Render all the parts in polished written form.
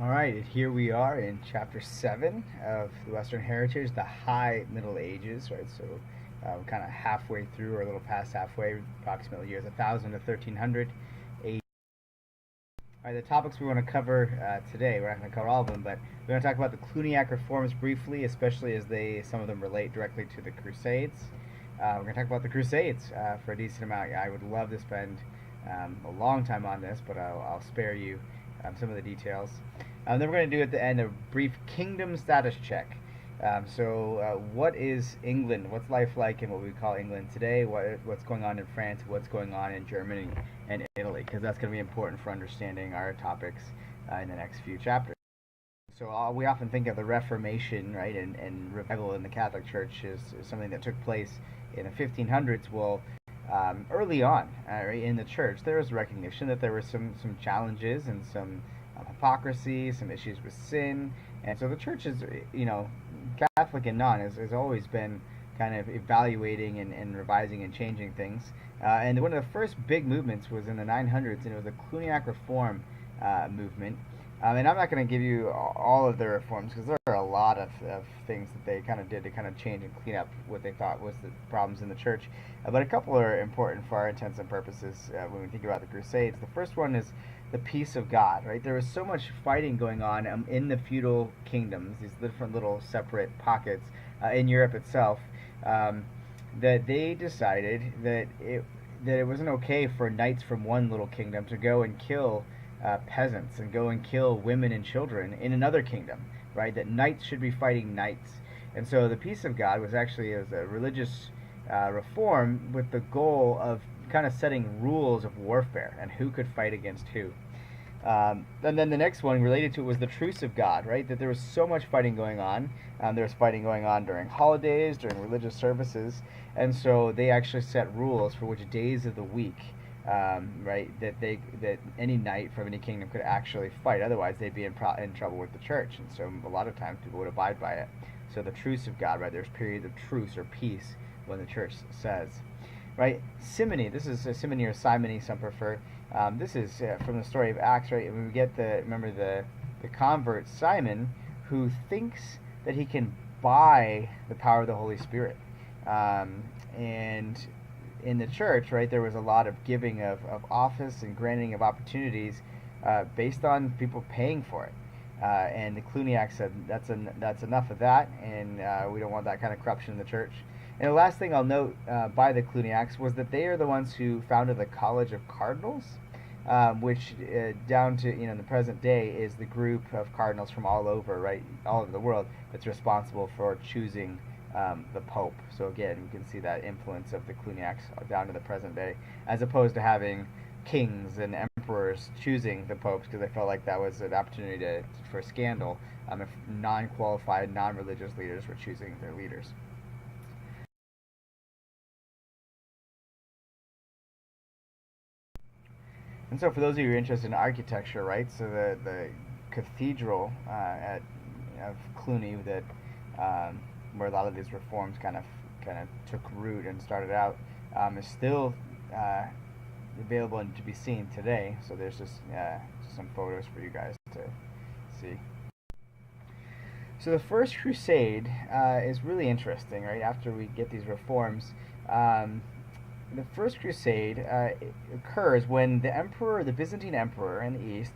All right, here we are in chapter 7 of the Western Heritage, the High Middle Ages, right? So we're kind of halfway through, or a little past halfway, approximately years 1000 to 1300 AD. All right, the topics we want to cover today, we're not going to cover all of them, but we're going to talk about the Cluniac reforms briefly, especially as some of them relate directly to the Crusades. We're going to talk about the Crusades for a decent amount. Yeah, I would love to spend a long time on this, but I'll spare you some of the details. Then we're going to do at the end a brief kingdom status check. What is England? What's life like in what we call England today? What's going on in France? What's going on in Germany and Italy? Because that's going to be important for understanding our topics in the next few chapters. We often think of the Reformation, right, and revival in the Catholic Church is something that took place in the 1500s. Well, early on, right, in the church, there was recognition that there were some challenges and some hypocrisy, some issues with sin, and so the church is, Catholic and non, has always been kind of evaluating and revising and changing things. And one of the first big movements was in the 900s, and it was the Cluniac Reform movement. And I'm not going to give you all of the reforms because there are a lot of things that they kind of did to kind of change and clean up what they thought was the problems in the church. But a couple are important for our intents and purposes when we think about the Crusades. The first one is the peace of God, right? There was so much fighting going on in the feudal kingdoms, these different little separate pockets in Europe itself, that they decided that it wasn't okay for knights from one little kingdom to go and kill peasants and go and kill women and children in another kingdom, right? That knights should be fighting knights. And so the peace of God was actually a religious reform with the goal of kind of setting rules of warfare and who could fight against who. And then the next one related to it was the truce of God, right? That there was so much fighting going on. There was fighting going on during holidays, during religious services, and so they actually set rules for which days of the week, right? That any knight from any kingdom could actually fight. Otherwise, they'd be in trouble with the church, and so a lot of times people would abide by it. So the truce of God, right? There's periods of truce or peace when the church says, right? Simony. This is simony or simony, some prefer. This is from the story of Acts, right? And we get the convert Simon, who thinks that he can buy the power of the Holy Spirit. And in the church, right, there was a lot of giving of office and granting of opportunities based on people paying for it. And the Cluniacs said that's enough of that, and we don't want that kind of corruption in the church. And the last thing I'll note by the Cluniacs was that they are the ones who founded the College of Cardinals, which down to in the present day is the group of cardinals from all over the world that's responsible for choosing the Pope. So again, you can see that influence of the Cluniacs down to the present day, as opposed to having kings and emperors choosing the popes because they felt like that was an opportunity for scandal if non-qualified, non-religious leaders were choosing their leaders. And so, for those of you who are interested in architecture, right? So the cathedral of Cluny that where a lot of these reforms kind of took root and started out is still available and to be seen today. So there's just some photos for you guys to see. So the First Crusade is really interesting, right? After we get these reforms, the First Crusade occurs when the Byzantine emperor in the east,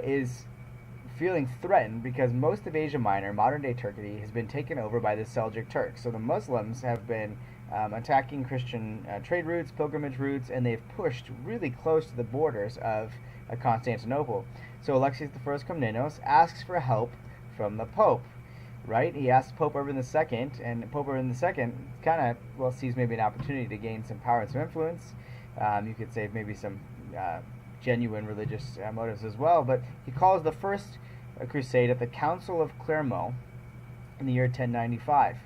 is feeling threatened because most of Asia Minor, modern-day Turkey, has been taken over by the Seljuk Turks. So the Muslims have been attacking Christian trade routes, pilgrimage routes, and they've pushed really close to the borders of Constantinople. So Alexius I Komnenos asks for help from the Pope, right? He asks Pope Urban II, and Pope Urban II kind of sees maybe an opportunity to gain some power and some influence. You could say maybe some genuine religious motives as well, but he calls the first crusade at the Council of Clermont in the year 1095.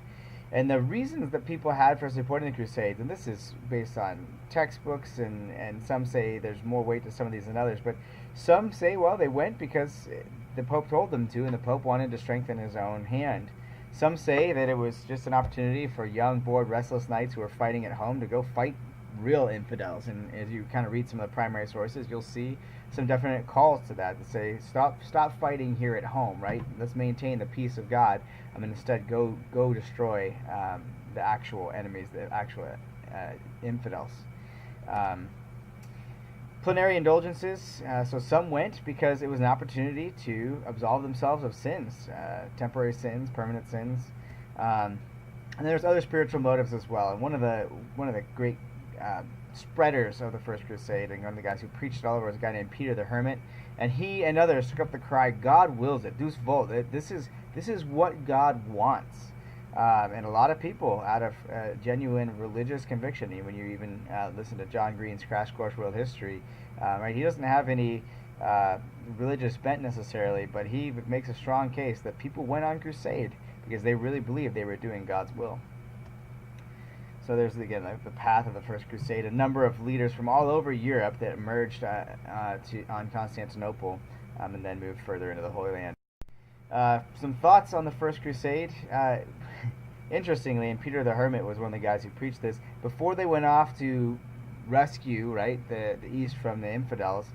And the reasons that people had for supporting the Crusades, and this is based on textbooks, and some say there's more weight to some of these than others, but some say, well, they went because the Pope told them to, and the Pope wanted to strengthen his own hand. Some say that it was just an opportunity for young, bored, restless knights who were fighting at home to go fight real infidels. And as you kind of read some of the primary sources, you'll see some definite calls to that, to say stop fighting here at home, right? Let's maintain the peace of God, and instead go destroy the actual enemies, the actual infidels. Um, Plenary indulgences. So some went because it was an opportunity to absolve themselves of sins, temporary sins, permanent sins, and there's other spiritual motives as well. And one of the great spreaders of the First Crusade, and one of the guys who preached it all over, was a guy named Peter the Hermit, and he and others took up the cry, "God wills it, Deus vult." This is what God wants. And a lot of people, out of genuine religious conviction, when you even listen to John Green's Crash Course World History, right? He doesn't have any religious bent necessarily, but he makes a strong case that people went on crusade because they really believed they were doing God's will. So there's, again, the path of the First Crusade. A number of leaders from all over Europe that emerged on Constantinople and then moved further into the Holy Land. Some thoughts on the First Crusade. Interestingly, and Peter the Hermit was one of the guys who preached this, before they went off to rescue, right, the East from the infidels,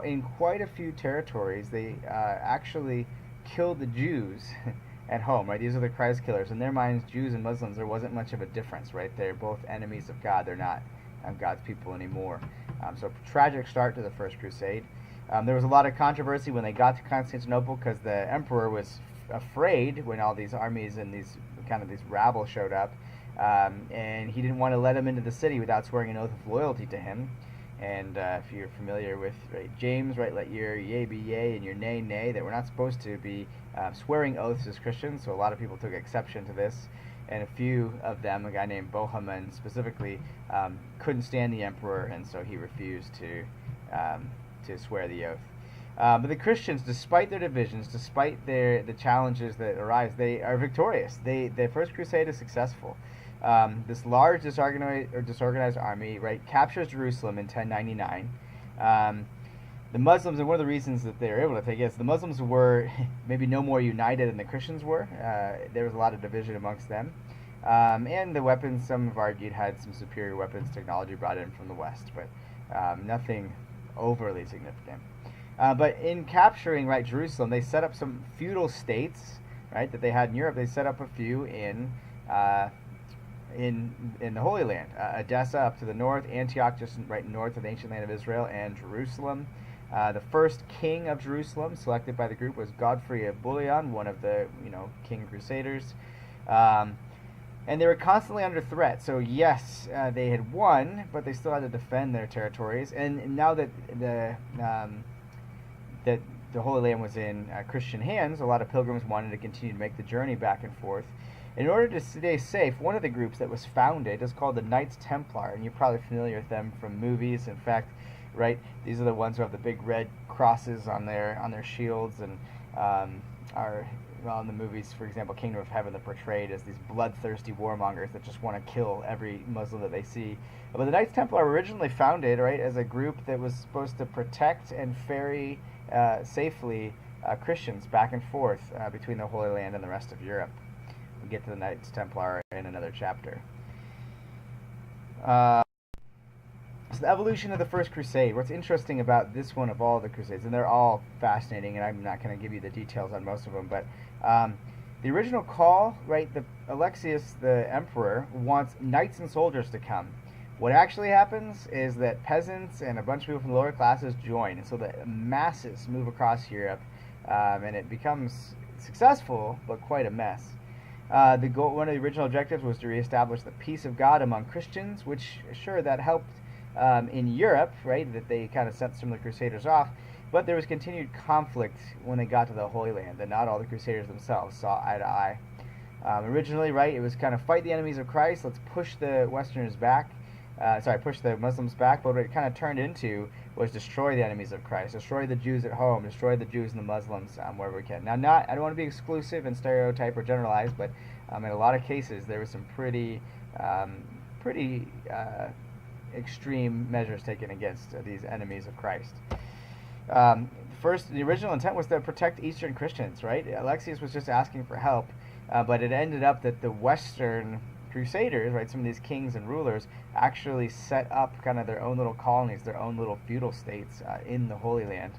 in quite a few territories, they actually killed the Jews at home, right? These are the Christ killers. In their minds, Jews and Muslims, there wasn't much of a difference, right? They're both enemies of God. They're not God's people anymore. So tragic start to the First Crusade. There was a lot of controversy when they got to Constantinople because the emperor was afraid when all these armies and these rabble showed up, and he didn't want to let them into the city without swearing an oath of loyalty to him. And if you're familiar with James, right, let your yea be yea and your nay nay, that we're not supposed to be swearing oaths as Christians. So a lot of people took exception to this, and a few of them, a guy named Bohemond specifically, couldn't stand the emperor, and so he refused to swear the oath. But the Christians, despite their divisions, despite the challenges that arise, they are victorious. The First Crusade is successful. This large disorganized army, right, captures Jerusalem in 1099. The Muslims, and one of the reasons that they were able to take it is the Muslims were maybe no more united than the Christians were. There was a lot of division amongst them. And the weapons, some have argued, had some superior weapons technology brought in from the West, but nothing overly significant. But in capturing, right, Jerusalem, they set up some feudal states, right, that they had in Europe. They set up a few in the Holy Land, Edessa up to the north, Antioch just right north of the ancient land of Israel, and Jerusalem. The first king of Jerusalem selected by the group was Godfrey of Bouillon, one of the king crusaders. And they were constantly under threat. So yes, they had won, but they still had to defend their territories. And now that the Holy Land was in Christian hands, a lot of pilgrims wanted to continue to make the journey back and forth. In order to stay safe, one of the groups that was founded is called the Knights Templar, and you're probably familiar with them from movies. In fact, right, these are the ones who have the big red crosses on their shields, and are in the movies, for example, Kingdom of Heaven, they're portrayed as these bloodthirsty warmongers that just want to kill every Muslim that they see. But the Knights Templar were originally founded, right, as a group that was supposed to protect and ferry safely Christians back and forth between the Holy Land and the rest of Europe. We'll get to the Knights Templar in another chapter. So the evolution of the First Crusade. What's interesting about this one of all the Crusades, and they're all fascinating, and I'm not going to give you the details on most of them, but the original call, right, Alexius, the emperor, wants knights and soldiers to come. What actually happens is that peasants and a bunch of people from the lower classes join, and so the masses move across Europe, and it becomes successful, but quite a mess. One of the original objectives was to reestablish the peace of God among Christians, which, sure, that helped in Europe, right, that they kind of sent some of the Crusaders off, but there was continued conflict when they got to the Holy Land, and not all the Crusaders themselves saw eye to eye. Originally, right, it was kind of fight the enemies of Christ, let's push the Westerners back, push the Muslims back, but what it kind of turned into was destroy the enemies of Christ, destroy the Jews at home, destroy the Jews and the Muslims wherever we can. Now, I don't want to be exclusive and stereotype or generalize, but in a lot of cases there was some pretty extreme measures taken against these enemies of Christ. First, the original intent was to protect Eastern Christians, right? Alexius was just asking for help, but it ended up that the Western Crusaders, right, some of these kings and rulers actually set up kind of their own little colonies, their own little feudal states in the Holy Land.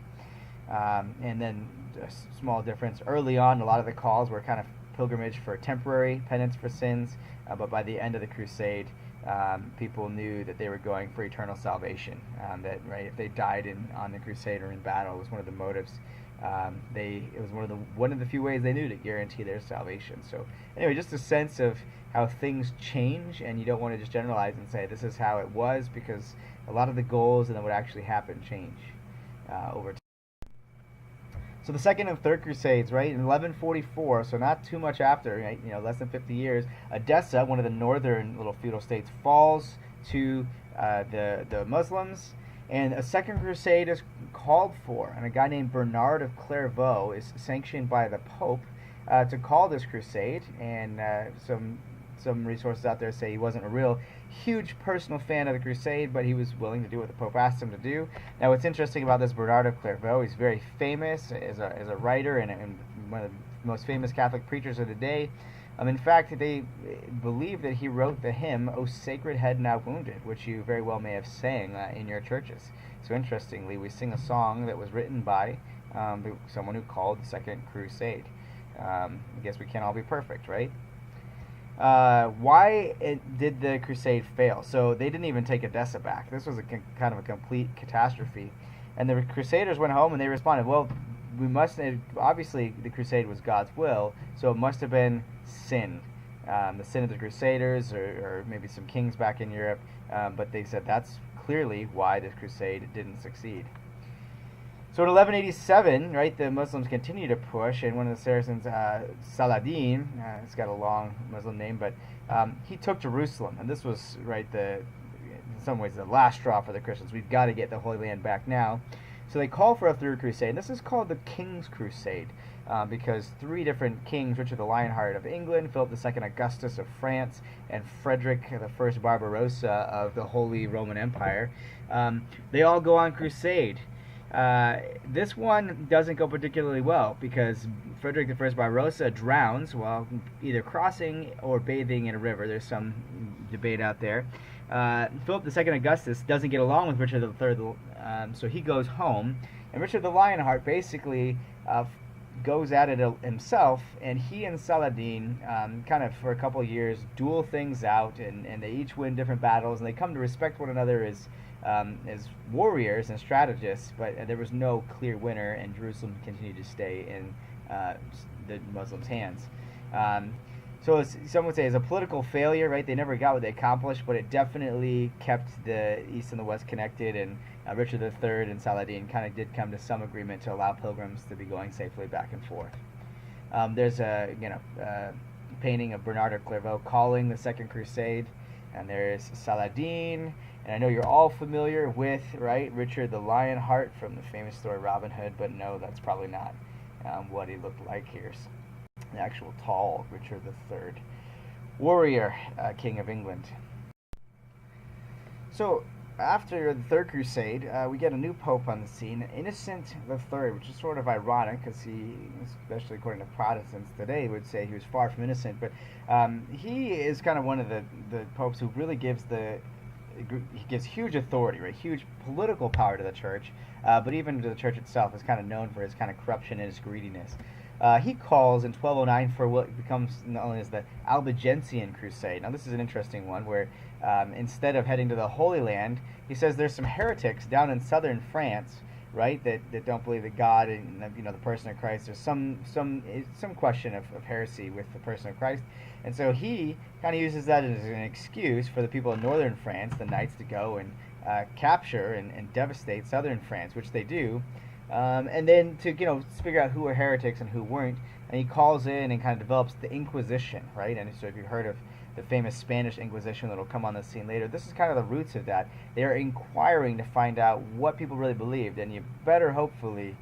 And then a small difference, early on a lot of the calls were kind of pilgrimage for temporary penance for sins, but by the end of the crusade, people knew that they were going for eternal salvation. That, right, if they died on the crusade or in battle, it was one of the motives. It was one of the few ways they knew to guarantee their salvation. So anyway, just a sense of how things change, and you don't want to just generalize and say this is how it was, because a lot of the goals and then what actually happened change over time. So the Second and Third Crusades, right, in 1144, so not too much after, right, less than 50 years, Edessa, one of the northern little feudal states, falls to the Muslims, and a Second Crusade is called for, and a guy named Bernard of Clairvaux is sanctioned by the Pope to call this crusade, and some resources out there say he wasn't a real huge personal fan of the crusade, but he was willing to do what the Pope asked him to do. Now, what's interesting about this Bernard of Clairvaux, he's very famous as a writer and one of the most famous Catholic preachers of the day. In fact, they believe that he wrote the hymn, "O Sacred Head Now Wounded," which you very well may have sang in your churches. So interestingly, we sing a song that was written by someone who called the Second Crusade. I guess we can't all be perfect, right? Why did the crusade fail? So they didn't even take Edessa back. This was kind of a complete catastrophe. And the Crusaders went home and they responded, well, obviously the crusade was God's will, so it must have been sin. The sin of the Crusaders or maybe some kings back in Europe. But they said that's clearly why the crusade didn't succeed. So in 1187, right, the Muslims continue to push, and one of the Saracens, Saladin, it's got a long Muslim name, but he took Jerusalem, and this was, right, in some ways the last straw for the Christians. We've got to get the Holy Land back now. So they call for a third crusade, and this is called the King's Crusade, because three different kings, Richard the Lionheart of England, Philip II Augustus of France, and Frederick I Barbarossa of the Holy Roman Empire, they all go on crusade. This one doesn't go particularly well because Frederick I Barbarossa drowns while either crossing or bathing in a river. There's some debate out there. Philip II Augustus doesn't get along with Richard III, so he goes home. And Richard the Lionheart basically goes at it himself, and he and Saladin kind of for a couple of years duel things out, and they each win different battles, and they come to respect one another as warriors and strategists, but there was no clear winner, and Jerusalem continued to stay in the Muslims' hands. So some would say it's a political failure, right? They never got what they accomplished, but it definitely kept the East and the West connected, and Richard III and Saladin kind of did come to some agreement to allow pilgrims to be going safely back and forth. There's a painting of Bernard of Clairvaux calling the Second Crusade, and there's Saladin. And I know you're all familiar with, right, Richard the Lionheart from the famous story Robin Hood, but no, that's probably not what he looked like. Here's the actual tall Richard III, warrior, King of England. So after the Third Crusade, we get a new pope on the scene, Innocent III, which is sort of ironic because he, especially according to Protestants today, would say he was far from innocent, but he is kind of one of the popes who really gives huge authority, right? Huge political power to the church, but even to the church itself is kind of known for his kind of corruption and his greediness. He calls in 1209 for what becomes known as the Albigensian Crusade. Now this is an interesting one where instead of heading to the Holy Land, he says there's some heretics down in southern France, right, that don't believe that God and the person of Christ. There's some question of heresy with the person of Christ. And so he kind of uses that as an excuse for the people in northern France, the knights, to go and capture and devastate southern France, which they do. And then to figure out who were heretics and who weren't, and he calls in and kind of develops the Inquisition, right? And so if you've heard of the famous Spanish Inquisition that'll come on the scene later, this is kind of the roots of that. They are inquiring to find out what people really believed, and you better hopefully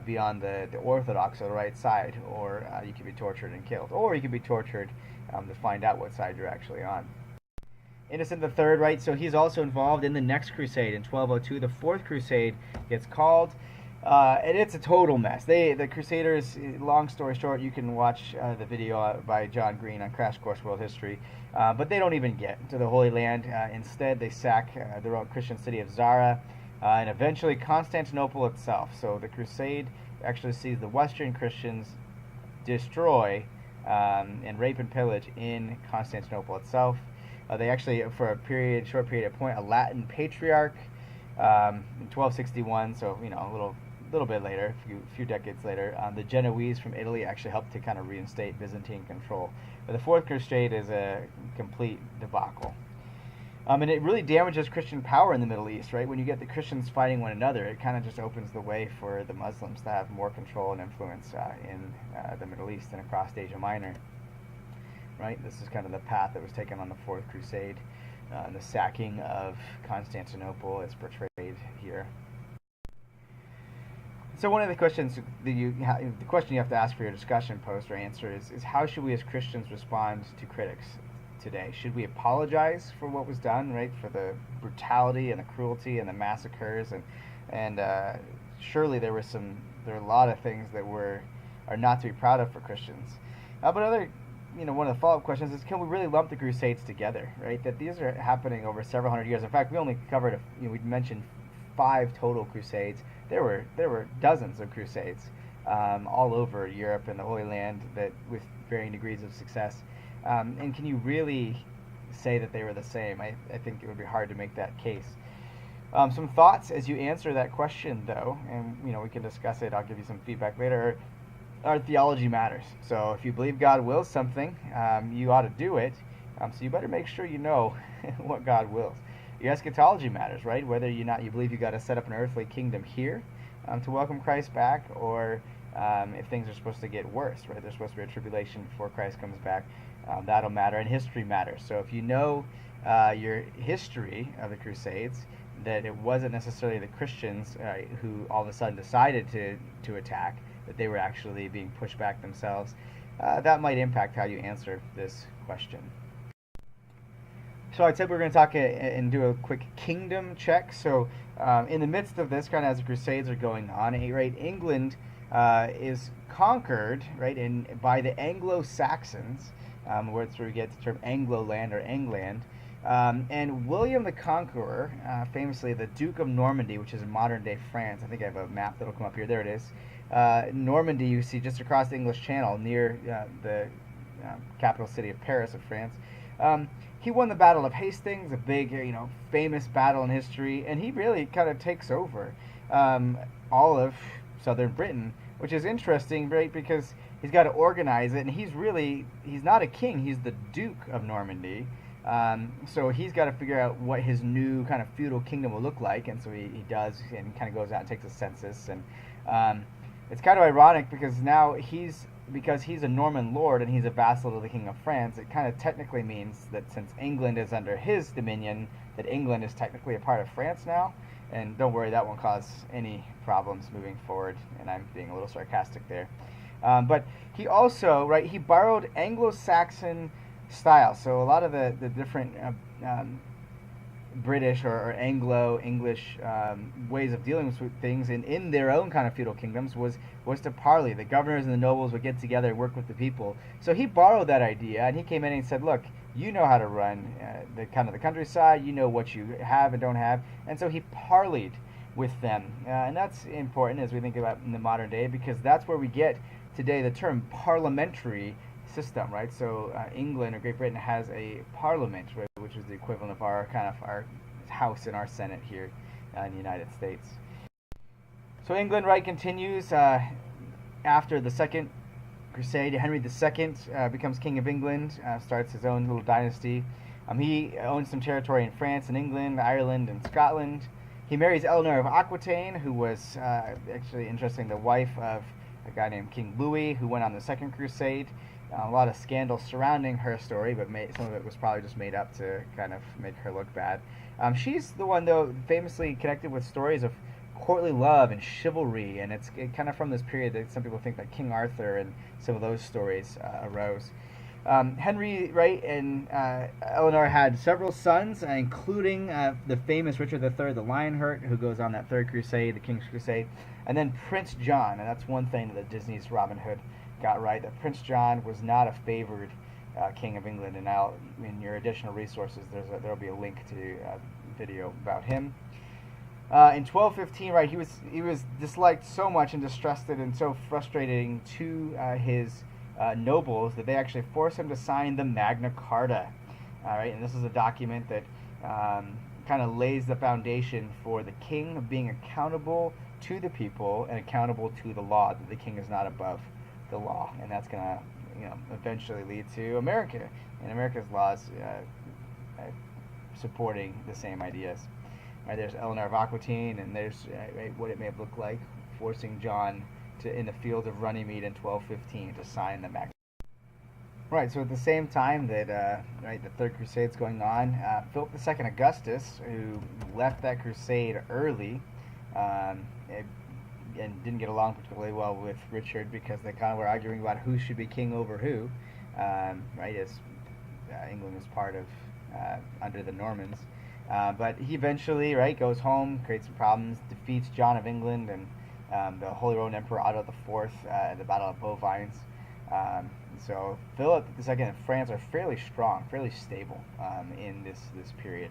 be on the orthodox or the right side, or you could be tortured and killed, or you could be tortured to find out what side you're actually on. Innocent III, right, so he's also involved in the next crusade in 1202. The Fourth Crusade gets called. And it's a total mess. The Crusaders, long story short, you can watch the video by John Green on Crash Course World History, but they don't even get to the Holy Land. Instead, they sack their own Christian city of Zara, and eventually Constantinople itself. So the Crusade actually sees the Western Christians destroy and rape and pillage in Constantinople itself. They actually, for a short period of point, a Latin patriarch in 1261. So a little bit later, a few decades later, the Genoese from Italy actually helped to kind of reinstate Byzantine control. But the Fourth Crusade is a complete debacle. And it really damages Christian power in the Middle East, right? When you get the Christians fighting one another, it kind of just opens the way for the Muslims to have more control and influence in the Middle East and across Asia Minor, right? This is kind of the path that was taken on the Fourth Crusade. The sacking of Constantinople is portrayed here. So one of the questions the question you have to ask for your discussion post or answer is how should we as Christians respond to critics today? Should we apologize for what was done, right? For the brutality and the cruelty and the massacres and surely there are a lot of things that are not to be proud of for Christians. But one of the follow-up questions is, can we really lump the Crusades together, right? That these are happening over several hundred years. In fact, we only covered we mentioned 5 total Crusades. There were dozens of Crusades all over Europe and the Holy Land that with varying degrees of success. And can you really say that they were the same? I think it would be hard to make that case. Some thoughts as you answer that question, though, and we can discuss it. I'll give you some feedback later. Our theology matters. So if you believe God wills something, you ought to do it. So you better make sure you know what God wills. Your eschatology matters, right? Whether you believe you got to set up an earthly kingdom here to welcome Christ back, or if things are supposed to get worse, right? There's supposed to be a tribulation before Christ comes back. That'll matter, and history matters. So if you know your history of the Crusades, that it wasn't necessarily the Christians who all of a sudden decided to attack, that they were actually being pushed back themselves, that might impact how you answer this question. So I said we're going to talk and do a quick kingdom check. So in the midst of this, kind of as the Crusades are going on, right, England is conquered, right, by the Anglo-Saxons, where we get the term Anglo-land or England. And William the Conqueror, famously the Duke of Normandy, which is in modern-day France. I think I have a map that'll come up here. There it is. Normandy, you see just across the English Channel near the capital city of Paris of France. He won the Battle of Hastings, a big, famous battle in history, and he really kind of takes over all of southern Britain, which is interesting, right? Because he's got to organize it, and he's not a king, he's the Duke of Normandy. So he's got to figure out what his new kind of feudal kingdom will look like, and so he does, and kind of goes out and takes a census, and it's kind of ironic because now because he's a Norman lord and he's a vassal to the King of France, it kind of technically means that since England is under his dominion, that England is technically a part of France now. And don't worry, that won't cause any problems moving forward, and I'm being a little sarcastic there. But he also, right, he borrowed Anglo-Saxon style. So a lot of the different British or Anglo-English ways of dealing with things in their own kind of feudal kingdoms was to parley. The governors and the nobles would get together and work with the people. So he borrowed that idea, and he came in and said, look, you know how to run the countryside, you know what you have and don't have, and so he parleyed with them. And that's important as we think about in the modern day, because that's where we get today the term parliamentary system, right? So England or Great Britain has a parliament, right, which is the equivalent of our house and our Senate here in the United States. So England, right, continues after the Second Crusade. Henry II becomes King of England, starts his own little dynasty. He owns some territory in France and England, Ireland, and Scotland. He marries Eleanor of Aquitaine, who was actually, interesting, the wife of a guy named King Louis, who went on the Second Crusade. A lot of scandal surrounding her story, but some of it was probably just made up to kind of make her look bad. She's the one, though, famously connected with stories of courtly love and chivalry, and it's kind of from this period that some people think that King Arthur and some of those stories arose. Henry, right, and Eleanor had several sons, including the famous Richard III, the Lionheart, who goes on that Third Crusade, the King's Crusade, and then Prince John. And that's one thing that Disney's Robin Hood got right, that Prince John was not a favored King of England. And now, in your additional resources, there'll be a link to a video about him. In 1215, right, he was disliked so much and distrusted and so frustrating to his nobles that they actually forced him to sign the Magna Carta. All right, and this is a document that kind of lays the foundation for the king being accountable to the people and accountable to the law. That the king is not above the law, and that's going to eventually lead to America and America's laws supporting the same ideas. Right, there's Eleanor of Aquitaine, and there's what it may have looked like, forcing John in the field of Runnymede in 1215 to sign the Magna. Right, so at the same time that the Third Crusade's going on, Philip II Augustus, who left that crusade early, and didn't get along particularly well with Richard because they kind of were arguing about who should be king over who, right, as England was part of under the Normans. But he eventually, right, goes home, creates some problems, defeats John of England and the Holy Roman Emperor Otto IV at the Battle of Bovines. So Philip II and France are fairly strong, fairly stable in this period.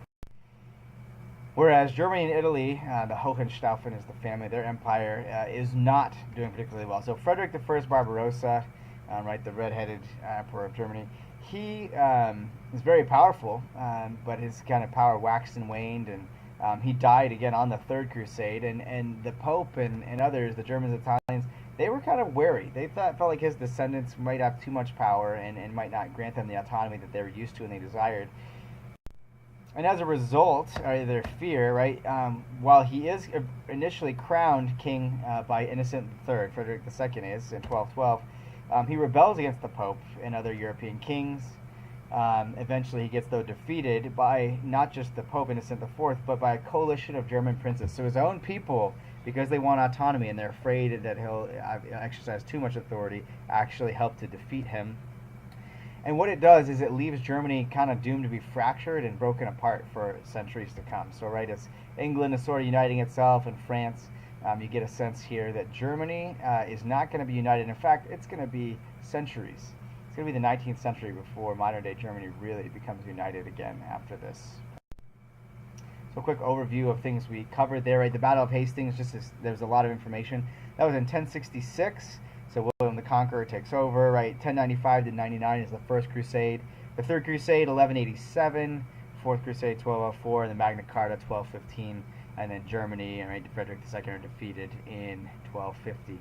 Whereas Germany and Italy, the Hohenstaufen is the family, their empire is not doing particularly well. So Frederick I Barbarossa, right, the red-headed emperor of Germany, he is very powerful, but his kind of power waxed and waned, and he died again on the Third Crusade. And the Pope and others, the Germans, Italians, they were kind of wary. They felt like his descendants might have too much power and might not grant them the autonomy that they were used to and they desired. And as a result, or their fear, right, while he is initially crowned king by Innocent III, Frederick II is, in 1212, he rebels against the Pope and other European kings. Eventually he gets, though, defeated by not just the Pope Innocent IV, but by a coalition of German princes. So his own people, because they want autonomy and they're afraid that he'll exercise too much authority, actually help to defeat him. And what it does is it leaves Germany kind of doomed to be fractured and broken apart for centuries to come. So, right, as England is sort of uniting itself and France, you get a sense here that Germany is not going to be united. In fact, it's going to be centuries. It's going to be the 19th century before modern-day Germany really becomes united again after this. So a quick overview of things we covered there. Right, the Battle of Hastings, there's a lot of information. That was in 1066. So William the Conqueror takes over, right? 1095 to 99 is the First Crusade. The Third Crusade, 1187. Fourth Crusade, 1204. And the Magna Carta, 1215. And then Germany and, right, Frederick II are defeated in 1250.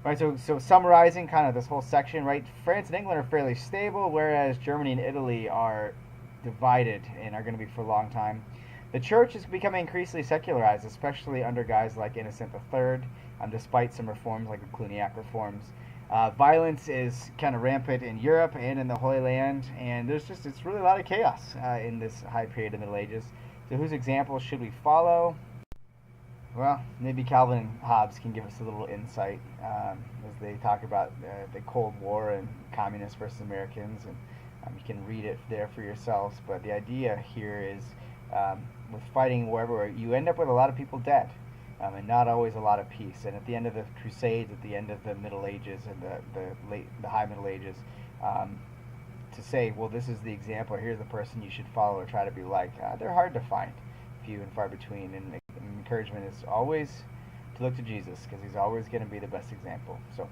Right, so summarizing kind of this whole section, right? France and England are fairly stable, whereas Germany and Italy are divided and are going to be for a long time. The church is becoming increasingly secularized, especially under guys like Innocent III, despite some reforms like the Cluniac reforms. Violence is kind of rampant in Europe and in the Holy Land, and it's really a lot of chaos in this high period of the Middle Ages. So whose example should we follow? Well, maybe Calvin and Hobbes can give us a little insight as they talk about the Cold War and communists versus Americans, and you can read it there for yourselves. But the idea here is with fighting wherever, you end up with a lot of people dead. And not always a lot of peace. And at the end of the Crusades, at the end of the Middle Ages and the High Middle Ages, to say, well, this is the example, or here's the person you should follow or try to be like, they're hard to find, few and far between. And encouragement is always to look to Jesus, because he's always going to be the best example. So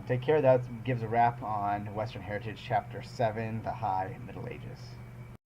take care. That gives a wrap on Western Heritage Chapter 7, the High Middle Ages.